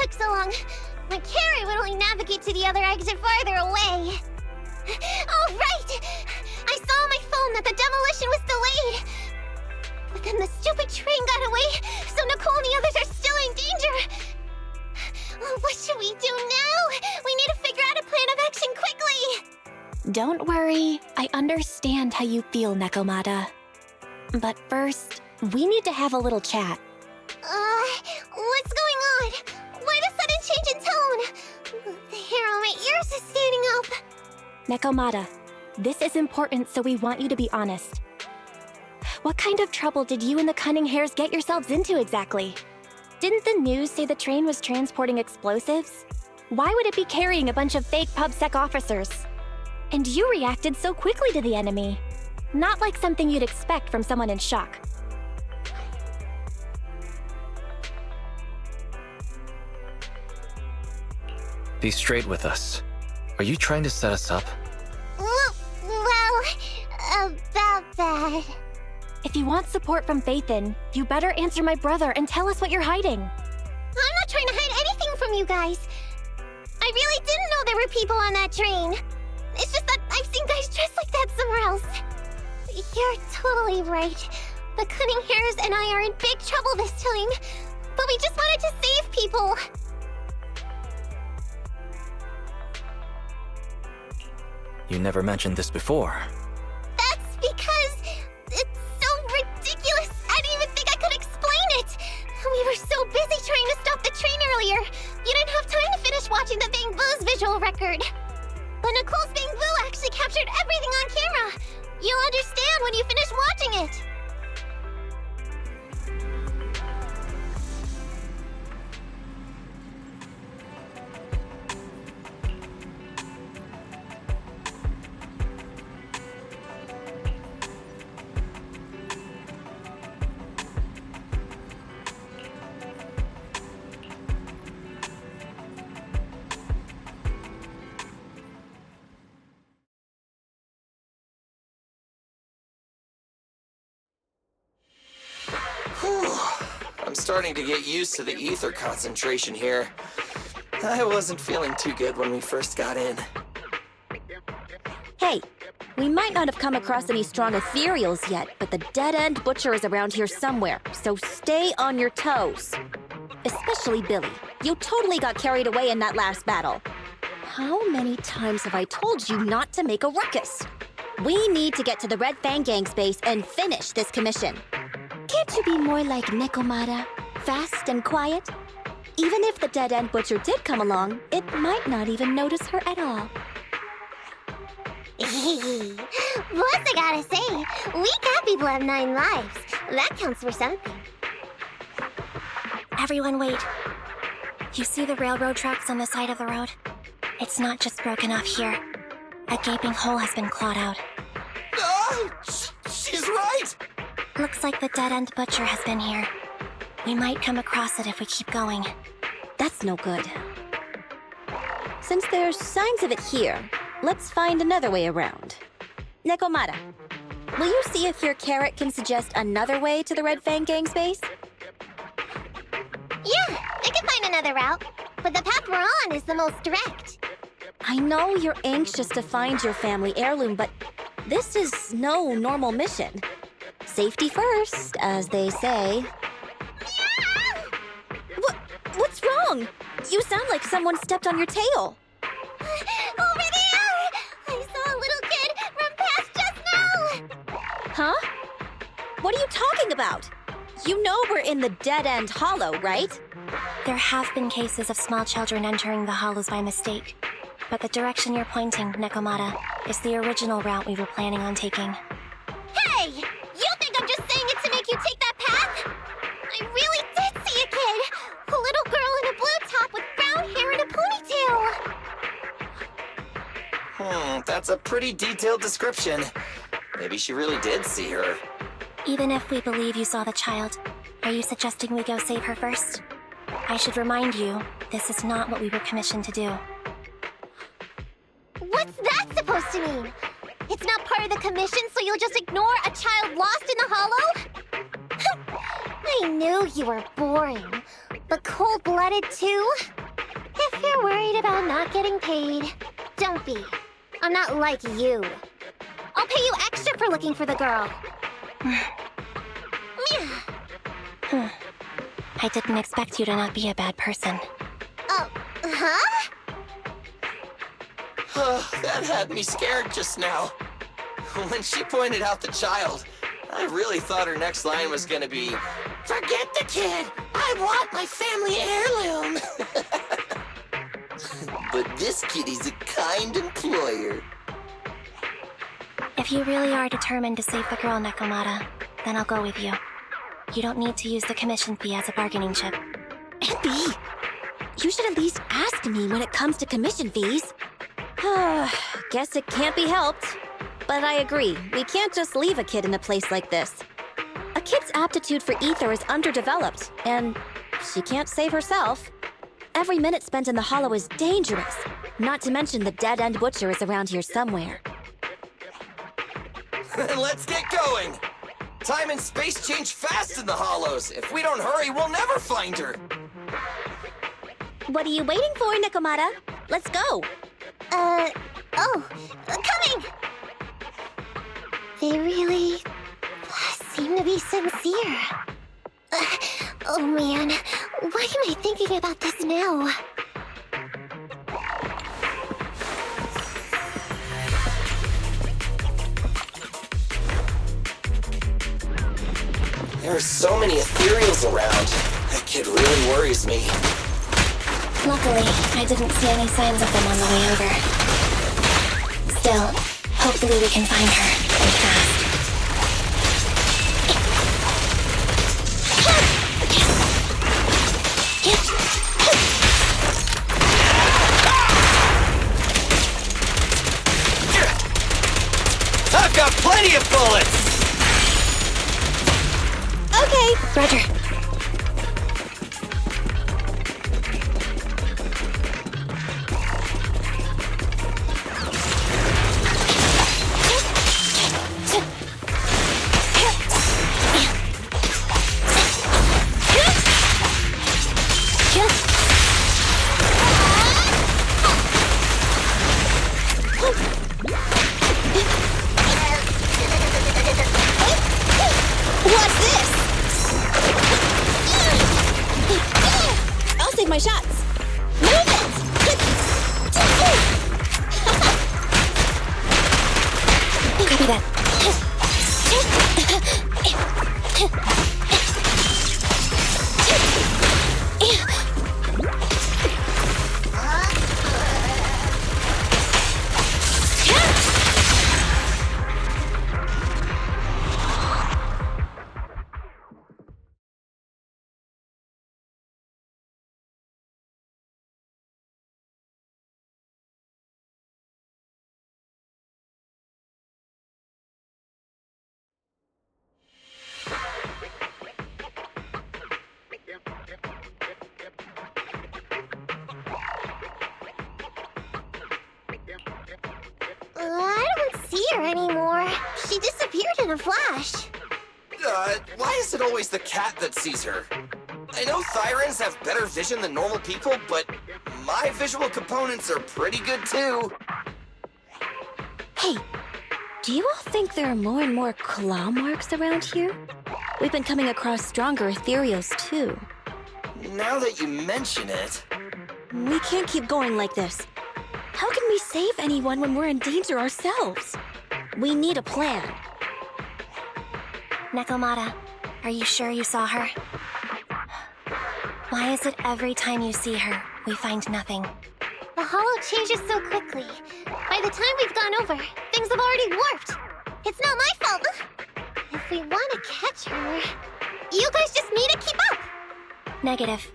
took so long. My carrot would only navigate to the other exit farther away. Oh, right! I saw on my phone that the demolition was delayed. But then the stupid train got away, so Nicole and the others are still in danger. What should we do now? We need to figure out a plan of action quickly. Don't worry, I understand how you feel, Nekomata. But first, we need to have a little chat. What's going on? Why the sudden change in tone? The hair on my ears is standing up. Nekomata, this is important, so we want you to be honest. What kind of trouble did you and the Cunning Hares get yourselves into exactly? Didn't the news say the train was transporting explosives? Why would it be carrying a bunch of fake PubSec officers? And you reacted so quickly to the enemy. Not like something you'd expect from someone in shock. Be straight with us. Are you trying to set us up? Well, about that. If you want support from Faithin, you better answer my brother and tell us what you're hiding. I'm not trying to hide anything from you guys. I really didn't know there were people on that train. It's just that I've seen guys dressed like that somewhere else. You're totally right. The Cunning Hares and I are in big trouble this time. But we just wanted to save people. You never mentioned this before. That's because it's so ridiculous. I didn't even think I could explain it. We were so busy trying to stop the train earlier. You didn't have time to finish watching the Bang Boo's visual record. But Nicole's Bang Boo actually captured everything on camera. You'll understand when you finish watching it. I'm starting to get used to the ether concentration here. I wasn't feeling too good when we first got in. Hey, we might not have come across any strong ethereals yet, but the dead-end butcher is around here somewhere, so stay on your toes. Especially Billy. You totally got carried away in that last battle. How many times have I told you not to make a ruckus? We need to get to the Red Fang Gang's base and finish this commission. Can't you be more like Nekomata? Fast and quiet? Even if the dead-end butcher did come along, it might not even notice her at all. Plus, I gotta say, we cat people have 9 lives. That counts for something. Everyone wait. You see the railroad tracks on the side of the road? It's not just broken off here. A gaping hole has been clawed out. She's right! Looks like the dead-end butcher has been here. We might come across it if we keep going. That's no good. Since there's signs of it here, let's find another way around. Nekomata, will you see if your carrot can suggest another way to the Red Fang Gang's base? Yeah, I can find another route. But the path we're on is the most direct. I know you're anxious to find your family heirloom, but this is no normal mission. Safety first, as they say. What's wrong? You sound like someone stepped on your tail. Over there! I saw a little kid run past just now! Huh? What are you talking about? You know we're in the dead-end hollow, right? There have been cases of small children entering the hollows by mistake. But the direction you're pointing, Nekomata, is the original route we were planning on taking. Hey! You think I'm just saying it to make you take that path? I really did see a kid! A little girl in a blue top with brown hair and a ponytail! That's a pretty detailed description. Maybe she really did see her. Even if we believe you saw the child, are you suggesting we go save her first? I should remind you, this is not what we were commissioned to do. What's that supposed to mean? It's not part of the commission, so you'll just ignore a child lost in the hollow? I knew you were boring. But cold-blooded too? If you're worried about not getting paid, don't be. I'm not like you. I'll pay you extra for looking for the girl. I didn't expect you to not be a bad person. Oh, huh? That had me scared just now. When she pointed out the child, I really thought her next line was gonna be, "Forget the kid! I want my family heirloom!" But this kitty's a kind employer. If you really are determined to save the girl, Nekomata, then I'll go with you. You don't need to use the commission fee as a bargaining chip. Bee, you should at least ask me when it comes to commission fees. Guess it can't be helped. But I agree, we can't just leave a kid in a place like this. A kid's aptitude for ether is underdeveloped, and she can't save herself. Every minute spent in the hollow is dangerous, not to mention the dead-end butcher is around here somewhere. Let's get going! Time and space change fast in the hollows. If we don't hurry, we'll never find her. What are you waiting for, Nekomata? Let's go! Coming! They really seem to be sincere. Oh man, why am I thinking about this now? There are so many ethereals around. That kid really worries me. Luckily, I didn't see any signs of them on the way over. Still, hopefully we can find her, and fast. I've got plenty of bullets! Okay, Roger. What's this? I'll save my shots. Move it! Copy that. I don't see her anymore. She disappeared in a flash. Why is it always the cat that sees her? I know Thyrans have better vision than normal people, but my visual components are pretty good too. Hey, do you all think there are more and more claw marks around here? We've been coming across stronger ethereals too. Now that you mention it... We can't keep going like this. How can we save anyone when we're in danger ourselves? We need a plan. Nekomata, are you sure you saw her? Why is it every time you see her, we find nothing? The hollow changes so quickly. By the time we've gone over, things have already warped. It's not my fault. If we want to catch her, you guys just need to keep up. Negative.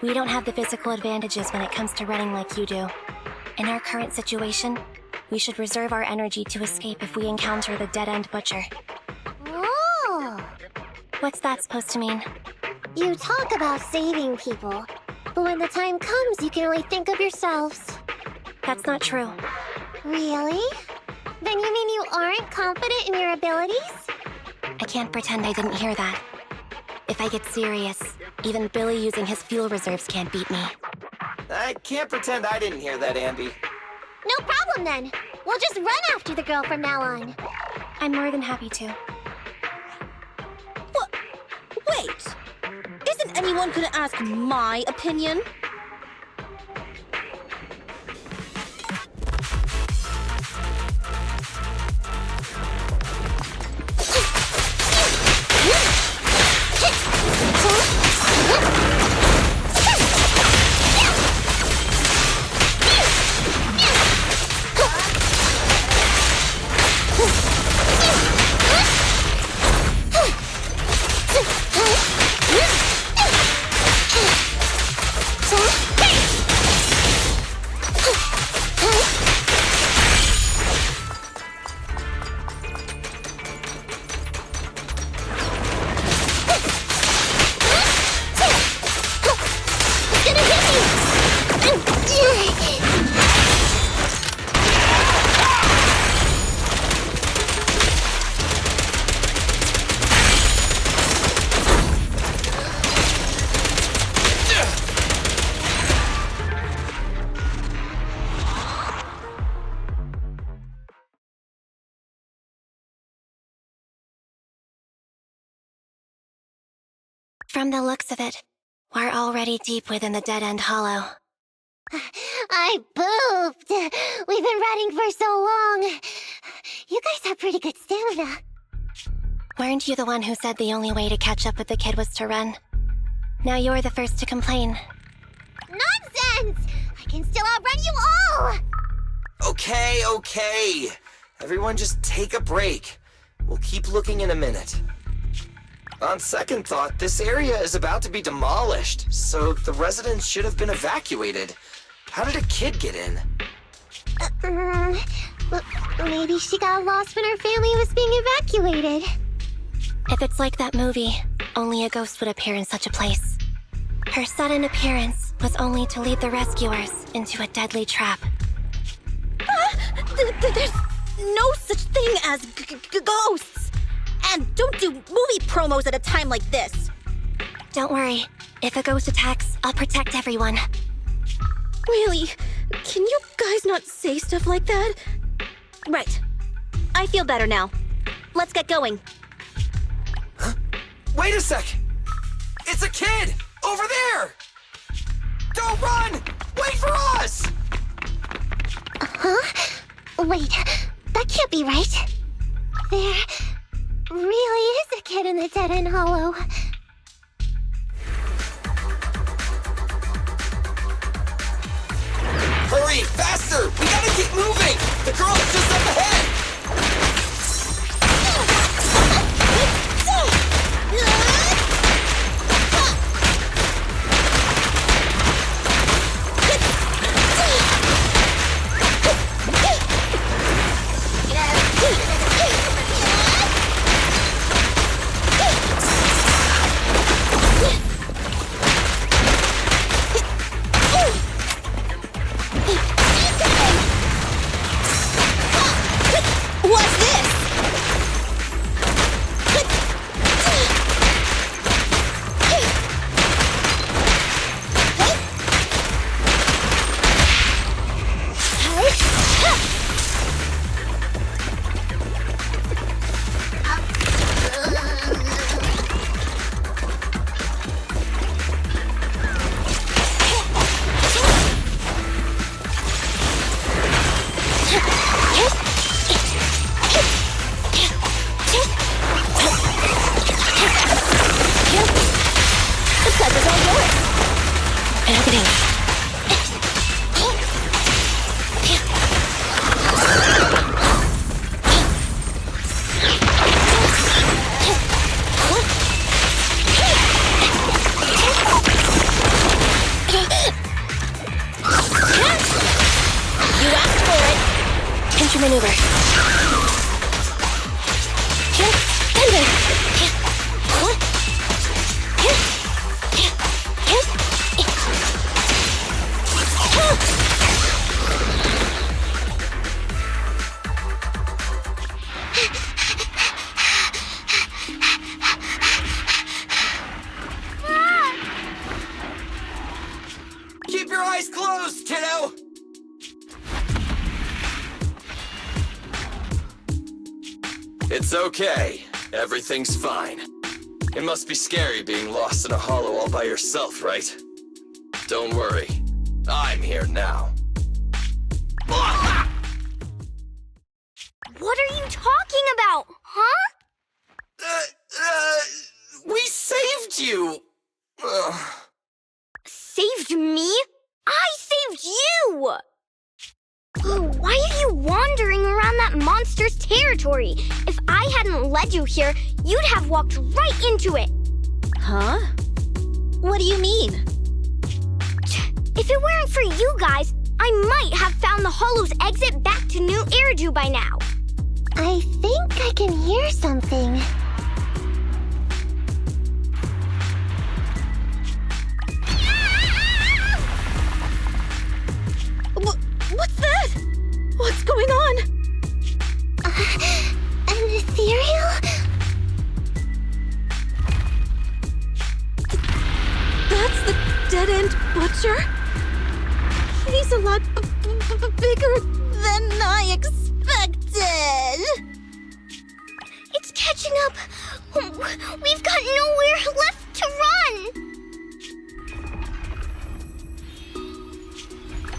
We don't have the physical advantages when it comes to running like you do. In our current situation, we should reserve our energy to escape if we encounter the dead-end butcher. Oh! What's that supposed to mean? You talk about saving people, but when the time comes, you can only think of yourselves. That's not true. Really? Then you mean you aren't confident in your abilities? I can't pretend I didn't hear that. If I get serious, Even Billy using his fuel reserves can't beat me. I can't pretend I didn't hear that, Ambi. No problem then. We'll just run after the girl from now on. I'm more than happy to. Wait! Isn't anyone gonna ask my opinion? From the looks of it, we're already deep within the dead-end hollow. I pooped. We've been running for so long. You guys have pretty good stamina. Weren't you the one who said the only way to catch up with the kid was to run? Now you're the first to complain. Nonsense! I can still outrun you all! Okay. Everyone just take a break. We'll keep looking in a minute. On second thought, this area is about to be demolished, so the residents should have been evacuated. How did a kid get in? Maybe she got lost when her family was being evacuated. If it's like that movie, only a ghost would appear in such a place. Her sudden appearance was only to lead the rescuers into a deadly trap. There's no such thing as ghosts! And don't do movie promos at a time like this. Don't worry. If a ghost attacks, I'll protect everyone. Really? Can you guys not say stuff like that? Right. I feel better now. Let's get going. Wait a sec! It's a kid! Over there! Don't run! Wait for us! Huh? Wait, that can't be right. There really is a kid in the dead-end hollow. Hurry, faster! We gotta keep moving! The girl is just up ahead! What's this? Maneuver. your eyes closed, kiddo! It's okay. Everything's fine. It must be scary being lost in a hollow all by yourself, right? Don't worry. I'm here now. What are you talking about, huh? We saved you! Saved me? I saved you! Why are you wandering around that monster's territory? If I hadn't led you here, you'd have walked right into it. Huh? What do you mean? If it weren't for you guys, I might have found the Hollow's exit back to New Eridu by now. I think I can hear something. What's that? What's going on? An ethereal? That's the dead-end butcher? He's a lot bigger than I expected. It's catching up. We've got nowhere left to run.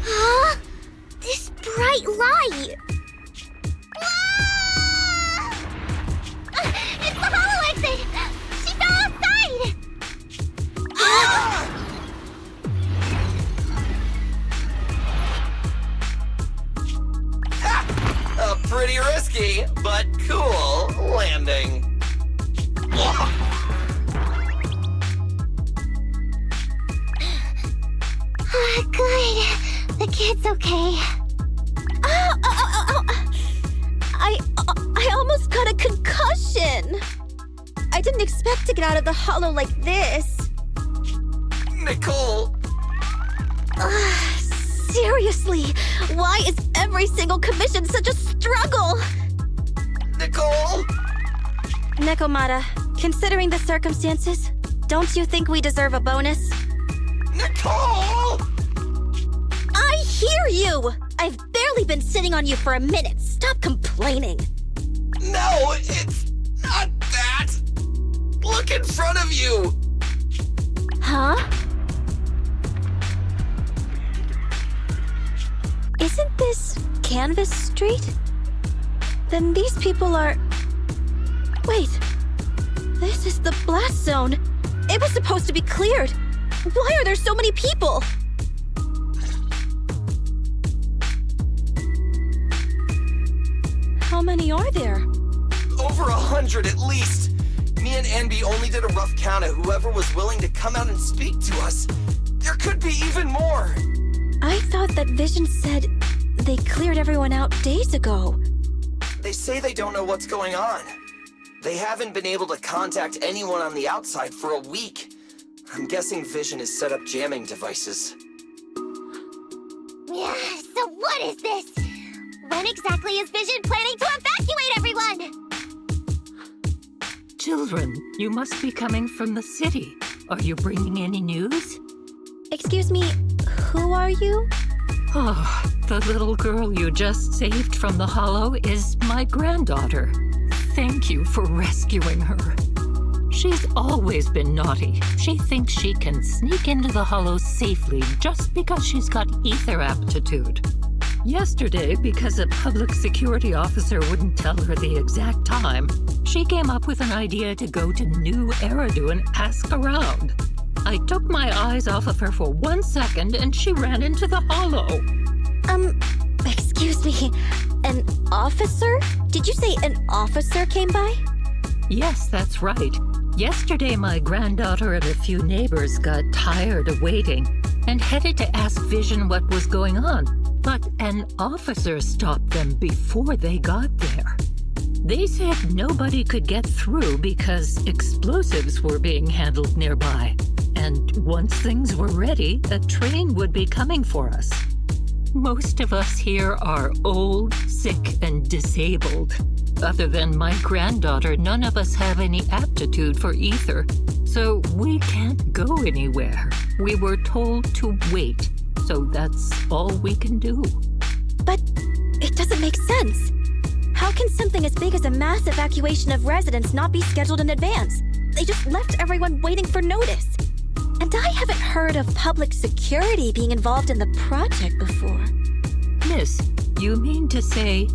Huh? This bright light. Ah! It's the hollow exit. She fell outside. Pretty risky, but cool landing. Good. The kid's okay. I almost got a concussion. I didn't expect to get out of the hollow like this. Nicole! Seriously, why is every single commission such a struggle? Nicole! Nekomata, considering the circumstances, don't you think we deserve a bonus? Nicole! I hear you! I've barely been sitting on you for a minute. Stop complaining. No, it's not that! Look in front of you! Huh? Isn't this Canvas Street? Then these people are... Wait. This is the blast zone. It was supposed to be cleared. Why are there so many people? How many are there? Over 100 at least. Me and Anby only did a rough count of whoever was willing to come out and speak to us. There could be even more. I thought that Vision said they cleared everyone out days ago. They say they don't know what's going on. They haven't been able to contact anyone on the outside for a week. I'm guessing Vision has set up jamming devices. Yeah, so what is this? When exactly is Vision planning to evacuate everyone? Children, you must be coming from the city. Are you bringing any news? Excuse me, who are you? Oh, the little girl you just saved from the hollow is my granddaughter. Thank you for rescuing her. She's always been naughty. She thinks she can sneak into the hollow safely just because she's got ether aptitude. Yesterday, because a public security officer wouldn't tell her the exact time, she came up with an idea to go to New Eridu and ask around. I took my eyes off of her for 1 second and she ran into the hollow. Excuse me, an officer? Did you say an officer came by? Yes, that's right. Yesterday, my granddaughter and a few neighbors got tired of waiting and headed to ask Vision what was going on. But an officer stopped them before they got there. They said nobody could get through because explosives were being handled nearby. And once things were ready, a train would be coming for us. Most of us here are old, sick, and disabled. Other than my granddaughter, none of us have any aptitude for ether, so we can't go anywhere. We were told to wait. so that's all we can do. But it doesn't make sense. How can something as big as a mass evacuation of residents not be scheduled in advance? They just left everyone waiting for notice. And I haven't heard of public security being involved in the project before. Miss, you mean to say...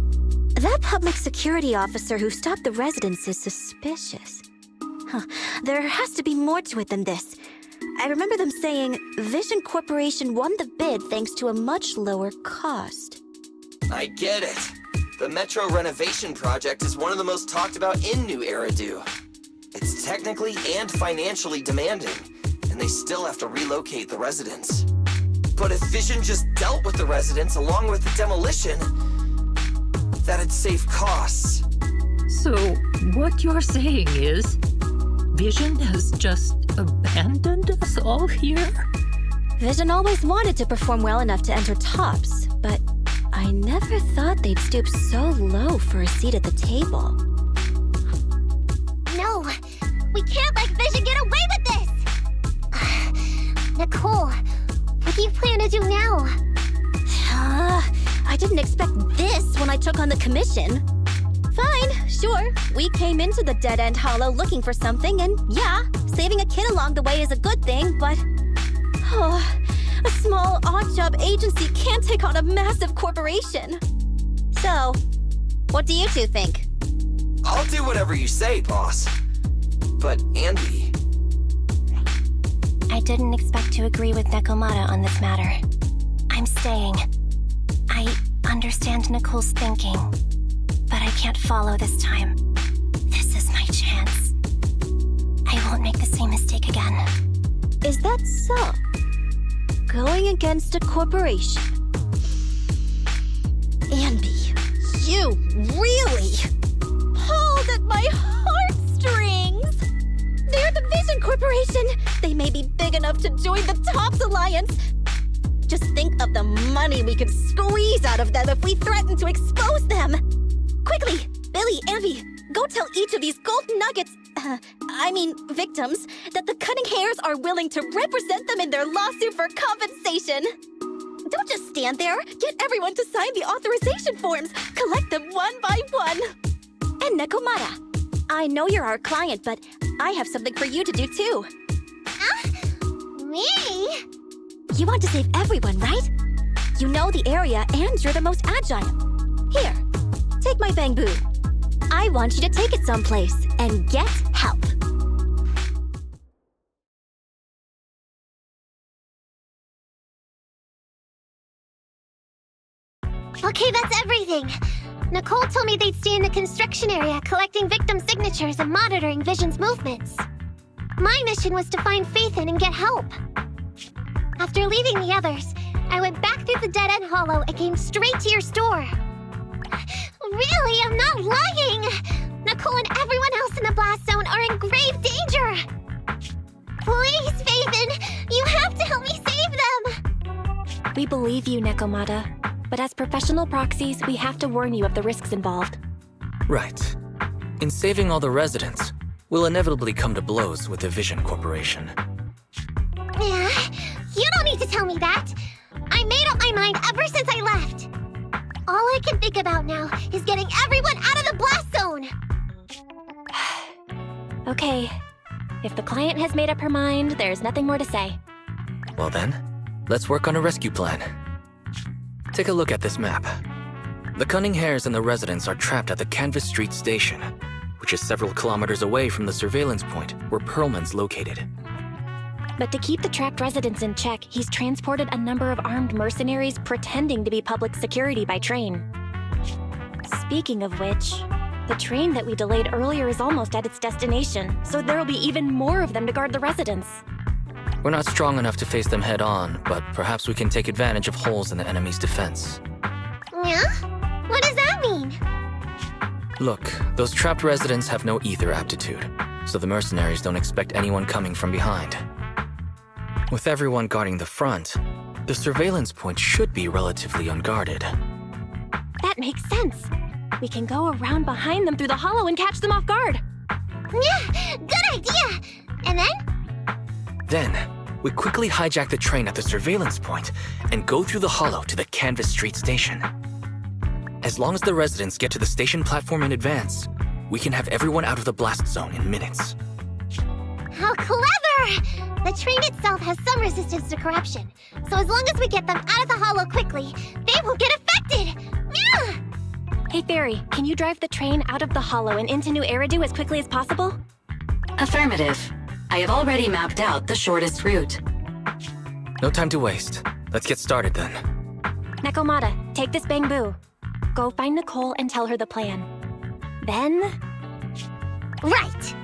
That public security officer who stopped the residents is suspicious. There has to be more to it than this. I remember them saying Vision Corporation won the bid thanks to a much lower cost. I get it. The Metro renovation project is one of the most talked about in New Eridu. It's technically and financially demanding, and they still have to relocate the residents. But if Vision just dealt with the residents along with the demolition, that'd save costs. So, what you're saying is, Vision has just abandoned us all here? Vision always wanted to perform well enough to enter tops, but I never thought they'd stoop so low for a seat at the table. No, we can't let Vision get away with this! Nicole, what do you plan to do now? I didn't expect this when I took on the commission. Fine, sure. We came into the dead-end hollow looking for something, and yeah, saving a kid along the way is a good thing, but... a small odd-job agency can't take on a massive corporation. So, what do you two think? I'll do whatever you say, boss. But Andy... I didn't expect to agree with Nekomata on this matter. I'm staying. I understand Nicole's thinking, but I can't follow this time. This is my chance. I won't make the same mistake again. Is that so? Going against a corporation? Andy, you really pulled at my heartstrings! They're the Vision Corporation! They may be big enough to join the Tops Alliance. Just think of the money we could squeeze out of them if we threaten to expose them! Quickly, Billy, Ambi, go tell each of these gold nuggets, victims, that the Cunning Hairs are willing to represent them in their lawsuit for compensation. Don't just stand there. Get everyone to sign the authorization forms. Collect them one by one. And Nekomata, I know you're our client, but I have something for you to do too. Me? You want to save everyone, right? You know the area and you're the most agile. Here, take my bamboo. I want you to take it someplace and get help. Okay, that's everything. Nicole told me they'd stay in the construction area, collecting victim signatures and monitoring Vision's movements. My mission was to find Faithin and get help. After leaving the others, I went back through the dead-end hollow and came straight to your store. Really, I'm not lying! Nicole and everyone else in the blast zone are in grave danger! Please, Faithin, you have to help me save them! We believe you, Nekomata. But as professional proxies, we have to warn you of the risks involved. Right. In saving all the residents, we'll inevitably come to blows with the Vision Corporation. Yeah, you don't need to tell me that. I made up my mind ever since I left. All I can think about now is getting everyone out of the blast zone. Okay. If the client has made up her mind, there's nothing more to say. Well then, let's work on a rescue plan. Take a look at this map. The Cunning Hairs and the residents are trapped at the Canvas Street station, which is several kilometers away from the surveillance point where Perlman's located. But to keep the trapped residents in check, he's transported a number of armed mercenaries pretending to be public security by train. Speaking of which, the train that we delayed earlier is almost at its destination, so there'll be even more of them to guard the residents. We're not strong enough to face them head-on, but perhaps we can take advantage of holes in the enemy's defense. Yeah? What does that mean? Look, those trapped residents have no ether aptitude, so the mercenaries don't expect anyone coming from behind. With everyone guarding the front, the surveillance point should be relatively unguarded. That makes sense. We can go around behind them through the hollow and catch them off guard. Yeah, good idea! And then? Then, We quickly hijack the train at the surveillance point and go through the hollow to the Canvas Street station. As long as the residents get to the station platform in advance, we can have everyone out of the blast zone in minutes. How clever! The train itself has some resistance to corruption, so as long as we get them out of the hollow quickly, they won't get affected! Meow! Hey, Fairy, can you drive the train out of the hollow and into New Eridu as quickly as possible? Affirmative. I have already mapped out the shortest route. No time to waste. Let's get started then. Nekomata, take this bamboo. Go find Nicole and tell her the plan. Then... Right!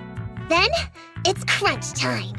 Then, it's crunch time.